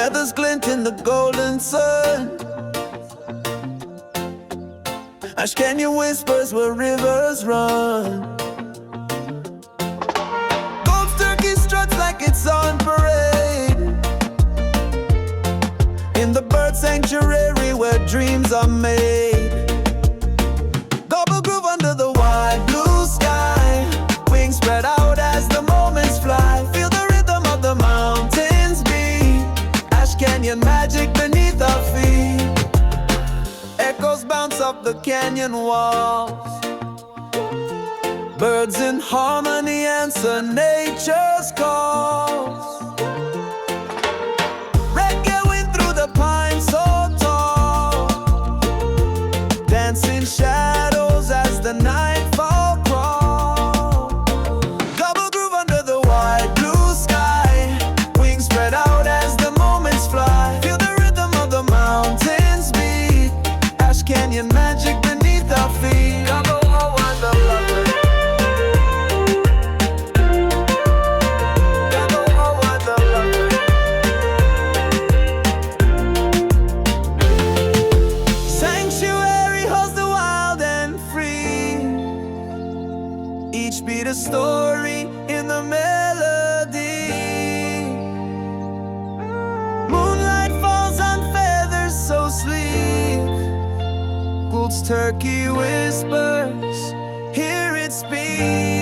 Feathers glint in the golden sun. Ash Canyon whispers where rivers run. Gould Turkey struts like it's on parade in the bird sanctuary where dreams are made. Double groove under the wide blue sky, wings spread out as the moments fly. Feel the rhythm of the mountains beat, Ash Canyon magic beneath our feet. Echoes bounce off the canyon walls. Birds in harmony answer nature's calls. Reggae wind through the pines so tall, dancing shadows as the nightfall crawls. Double groove under the wide blue sky, wings spread out as the moments fly. Feel the rhythm of the mountains beat, Ash Canyon magic beneath our feet. Double oh, I love it. Double oh, I love it. Sanctuary holds the wild and free, each beat a story in the melody. Moonlight falls on feathers so sleek. Gould Turkey whispers, hear it speak.